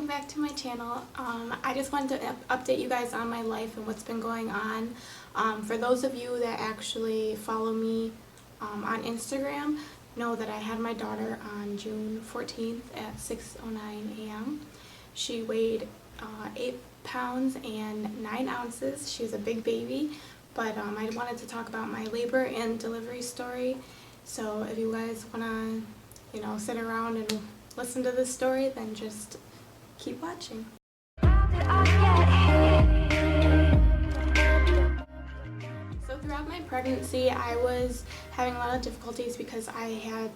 welcome back to my channel. I just wanted to update you guys on my life and what's been going on. For those of you that actually follow me on Instagram, know that I had my daughter on June 14th at 6:09 a.m. She weighed 8 pounds and 9 ounces. She was a big baby, but I wanted to talk about my labor and delivery story. So if you guys want to, sit around and listen to this story, then just keep watching. So throughout my pregnancy, I was having a lot of difficulties because I had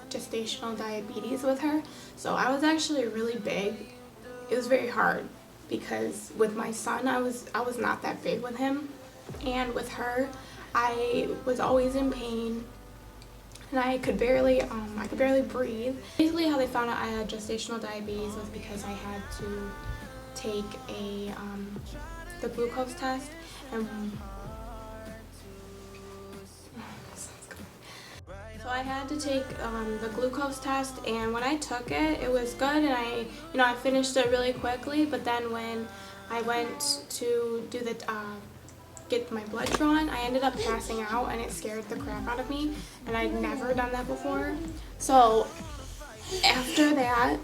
gestational diabetes with her. So I was actually really big. It was very hard because with my son, I was not that big with him, and with her, I was always in pain. And I could barely breathe. Basically, how they found out I had gestational diabetes was because I had to take the glucose test, and so I had to take the glucose test. And when I took it, it was good, and I finished it really quickly. But then when I went to do the get my blood drawn, I ended up passing out, and it scared the crap out of me, and I'd never done that before. So after that,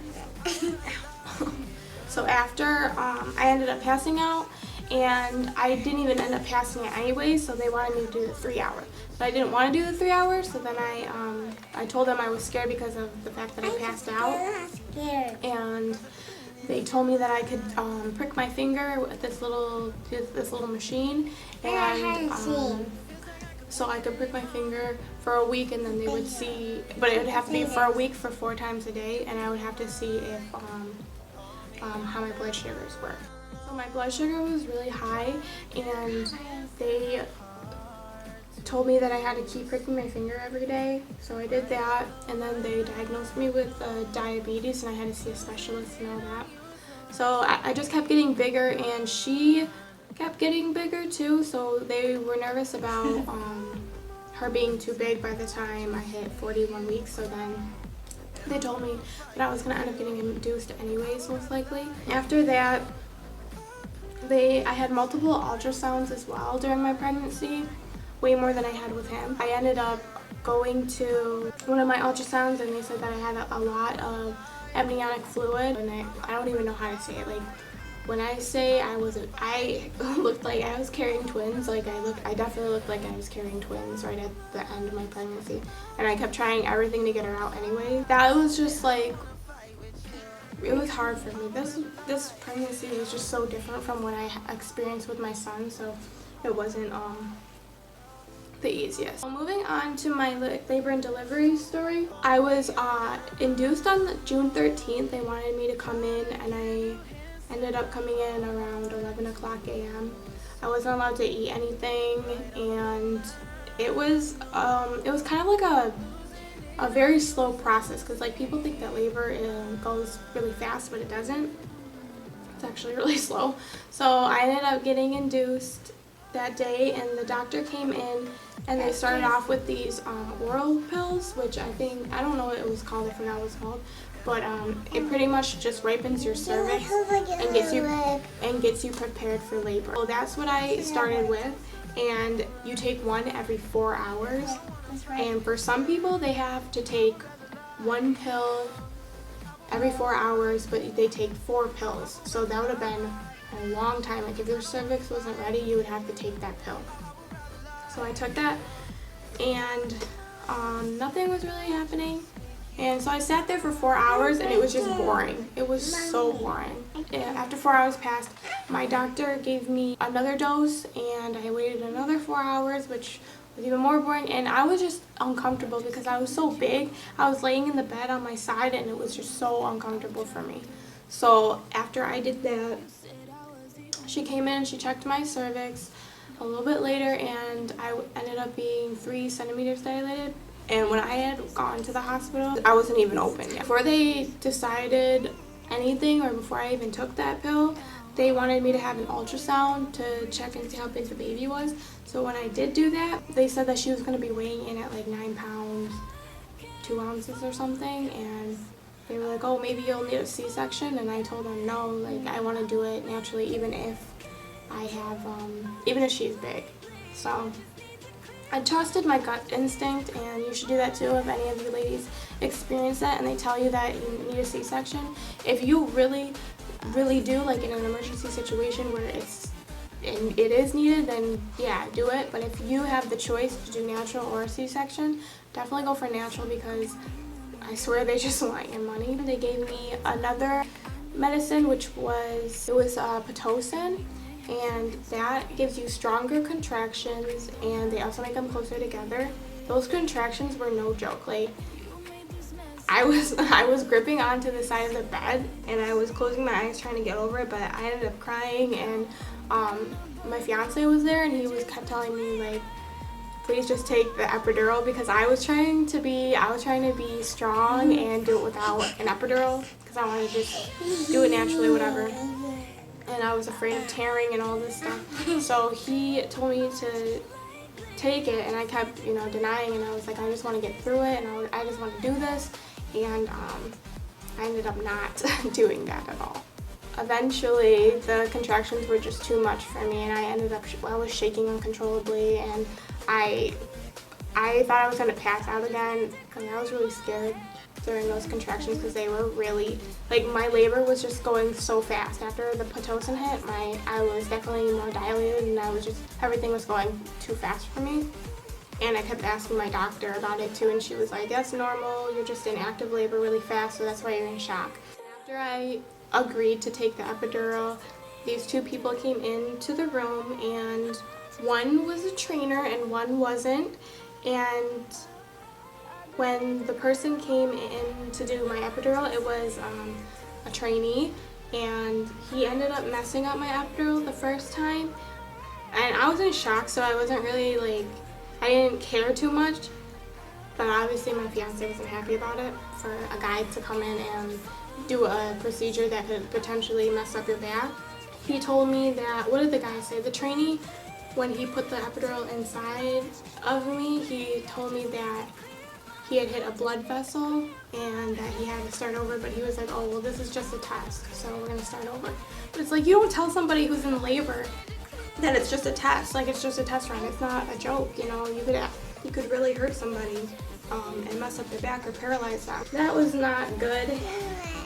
I ended up passing out, and I didn't even end up passing it anyway, so they wanted me to do the 3 hours. But I didn't want to do the 3 hours, so then I told them I was scared because of the fact that I passed out, and they told me that I could prick my finger with this little machine, and so I could prick my finger for a week, and then they would see, but it would have to be for a week for 4 times a day, and I would have to see if how my blood sugars were. So my blood sugar was really high, and they told me that I had to keep pricking my finger every day, so I did that, and then they diagnosed me with diabetes, and I had to see a specialist and all that. So I just kept getting bigger, and she kept getting bigger too, so they were nervous about her being too big by the time I hit 41 weeks, so then they told me that I was going to end up getting induced anyways, most likely. After that, I had multiple ultrasounds as well during my pregnancy, way more than I had with him. I ended up going to one of my ultrasounds, and they said that I had a lot of amniotic fluid, and I don't even know how to say it. Like, when I say I looked like I was carrying twins. Like, I definitely looked like I was carrying twins right at the end of my pregnancy, and I kept trying everything to get her out anyway. That was just like, it was hard for me. This pregnancy was just so different from what I experienced with my son, so it wasn't the easiest. So moving on to my labor and delivery story, I was induced on June 13th. They wanted me to come in, and I ended up coming in around 11 o'clock a.m. I wasn't allowed to eat anything, and it was kind of like a very slow process, because like people think that labor goes really fast, but it doesn't. It's actually really slow. So I ended up getting induced that day, and the doctor came in, and they started off with these oral pills, which I don't know what it was called, I forgot what it was called, but it pretty much just ripens your cervix and gets you prepared for labor. So that's what I started with, and you take one every 4 hours. And for some people, they have to take 1 pill every 4 hours, but they take 4 pills. So that would have been a long time. Like, if your cervix wasn't ready, you would have to take that pill. So I took that, and nothing was really happening. And so I sat there for 4 hours, and it was just boring. It was so boring. And after 4 hours passed, my doctor gave me another dose, and I waited another 4 hours, which was even more boring. And I was just uncomfortable because I was so big. I was laying in the bed on my side, and it was just so uncomfortable for me. So after I did that, she came in and she checked my cervix a little bit later, and I ended up being 3 centimeters dilated. And when I had gone to the hospital, I wasn't even open yet. Before they decided anything, or before I even took that pill, they wanted me to have an ultrasound to check and see how big the baby was. So when I did do that, they said that she was going to be weighing in at like 9 pounds, 2 ounces or something, and they were like, oh, maybe you'll need a C-section, and I told them no, like I want to do it naturally, even if I have, even if she's big. So I trusted my gut instinct, and you should do that too if any of you ladies experience that and they tell you that you need a C-section. If you really do, like in an emergency situation where it is needed, then yeah, do it. But if you have the choice to do natural or a C-section, definitely go for natural, because I swear they just want your money. They gave me another medicine, which was Pitocin, and that gives you stronger contractions, and they also make them closer together. Those contractions were no joke. Like I was gripping onto the side of the bed, and I was closing my eyes trying to get over it, but I ended up crying, and my fiance was there, and he kept telling me, like, please just take the epidural, because I was trying to be strong and do it without an epidural, because I wanted to just do it naturally, whatever. And I was afraid of tearing and all this stuff. So he told me to take it, and I kept, denying, and I was like, I just want to get through it, and I just want to do this. And I ended up not doing that at all. Eventually, the contractions were just too much for me, and I was shaking uncontrollably, and I thought I was going to pass out again, because I was really scared during those contractions, because they were really, like, my labor was just going so fast. After the Pitocin hit, I was definitely more dilated, and everything was going too fast for me. And I kept asking my doctor about it too, and she was like, that's normal, you're just in active labor really fast, so that's why you're in shock. After I agreed to take the epidural, these two people came into the room, and one was a trainer and one wasn't. And when the person came in to do my epidural, it was a trainee, and he ended up messing up my epidural the first time. And I was in shock, so I wasn't really I didn't care too much, but obviously my fiance wasn't happy about it, for a guy to come in and do a procedure that could potentially mess up your back. He told me that, what did the guy say? The trainee, when he put the epidural inside of me, he told me that he had hit a blood vessel and that he had to start over, but he was like, oh, well, this is just a test, so we're gonna start over. But it's like, you don't tell somebody who's in labor that it's just a test, like it's just a test run. It's not a joke, you could really hurt somebody and mess up their back or paralyze them. That was not good.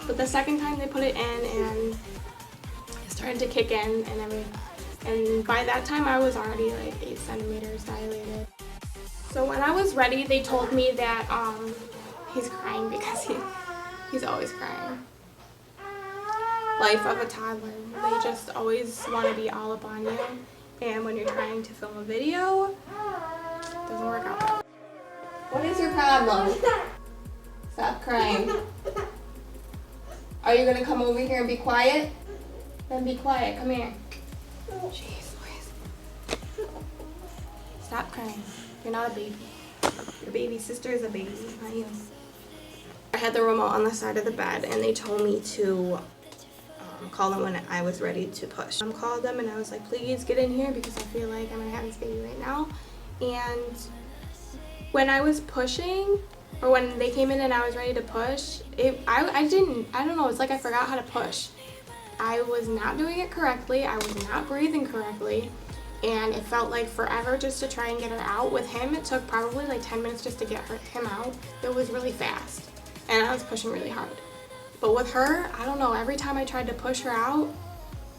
But the second time they put it in, and it started to kick in and everything. And by that time I was already like 8 centimeters dilated. So when I was ready, they told me that he's crying because he's always crying. Life of a toddler. They just always want to be all up on you, and when you're trying to film a video, it doesn't work out. What is your problem? Stop crying. Are you going to come over here and be quiet? Then be quiet. Come here. Jeez Louise. Stop crying. You're not a baby. Your baby sister is a baby, not you. I had the remote on the side of the bed, and they told me to call them when I was ready to push. I called them, and I was like, please get in here, because I feel like I'm gonna have this baby right now. And when I was pushing, or when they came in and I was ready to push, I don't know, it's like I forgot how to push. I was not doing it correctly, I was not breathing correctly, and it felt like forever just to try and get her out. With him, it took probably like 10 minutes just to get him out. It was really fast, and I was pushing really hard. But with her, I don't know, every time I tried to push her out,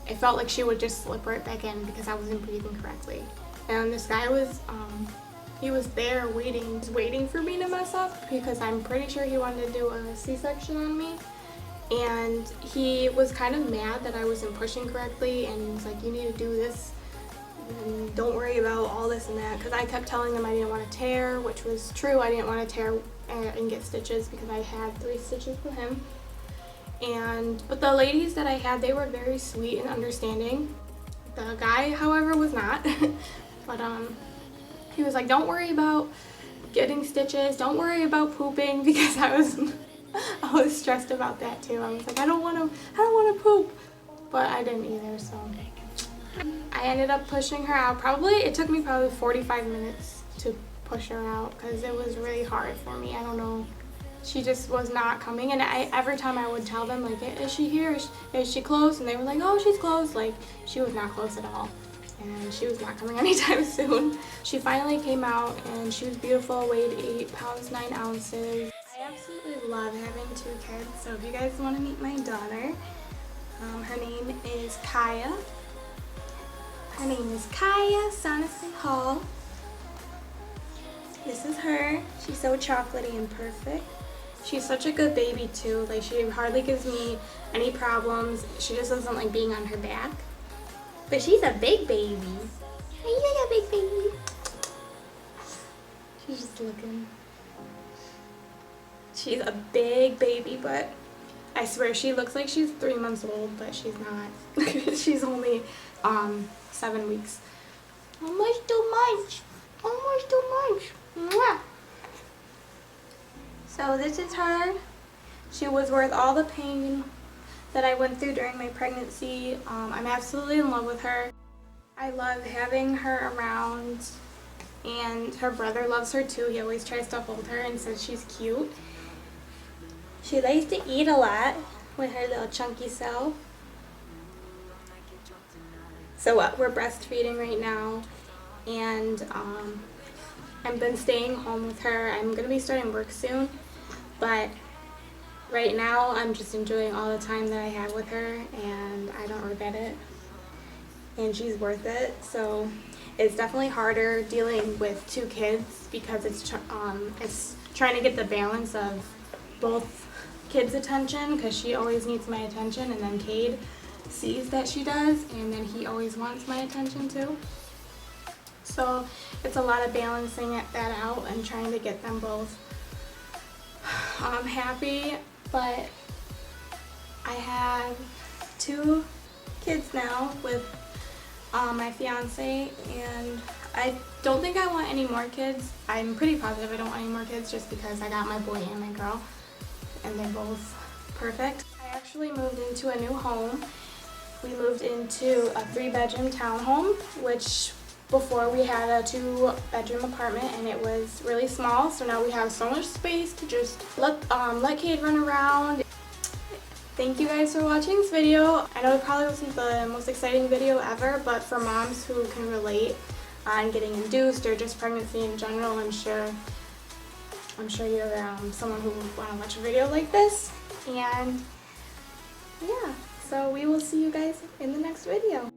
it felt like she would just slip right back in because I wasn't breathing correctly. And this guy was, he was there waiting for me to mess up, because I'm pretty sure he wanted to do a C-section on me. And he was kind of mad that I wasn't pushing correctly, and he was like, you need to do this, and don't worry about all this and that, because I kept telling him I didn't want to tear, which was true. I didn't want to tear and get stitches, because I had 3 stitches with him. But the ladies that I had, they were very sweet and understanding. The guy, however, was not. But he was like, don't worry about getting stitches, don't worry about pooping, because I was stressed about that too. I was like, I don't want to poop, but I didn't either. So I ended up pushing her out. It took me probably 45 minutes to push her out, because it was really hard for me. I don't know she just was not coming, and every time I would tell them, like, is she here? Is she close? And they were like, oh, she's close. Like, she was not close at all, and she was not coming anytime soon. She finally came out, and she was beautiful, weighed 8 pounds 9 ounces. I absolutely love having 2 kids, so if you guys want to meet my daughter, her name is Kaya. Her name is Kaya Sonison Hall. This is her. She's so chocolatey and perfect. She's such a good baby too. Like, she hardly gives me any problems. She just doesn't like being on her back. But she's a big baby. Are you a big baby? She's just looking. She's a big baby, but I swear she looks like she's 3 months old, but she's not. She's only 7 weeks. Almost too much. Almost too much. Mwah. So this is her. She was worth all the pain that I went through during my pregnancy. I'm absolutely in love with her. I love having her around, and her brother loves her too. He always tries to hold her and says she's cute. She likes to eat a lot with her little chunky self. So we're breastfeeding right now, and I've been staying home with her. I'm going to be starting work soon, but right now I'm just enjoying all the time that I have with her, and I don't regret it, and she's worth it. So it's definitely harder dealing with 2 kids because it's trying to get the balance of both kids' attention, because she always needs my attention, and then Cade sees that she does, and then he always wants my attention too. So it's a lot of balancing that out and trying to get them both happy. But I have 2 kids now with my fiance, and I don't think I want any more kids. I'm pretty positive I don't want any more kids, just because I got my boy and my girl, and they're both perfect. I actually moved into a new home. We moved into a 3-bedroom townhome, which before we had a 2-bedroom apartment, and it was really small. So now we have so much space to just let Cade run around. Thank you guys for watching this video. I know it probably wasn't the most exciting video ever, but for moms who can relate on getting induced or just pregnancy in general, I'm sure you're someone who would want to watch a video like this. And yeah, so we will see you guys in the next video.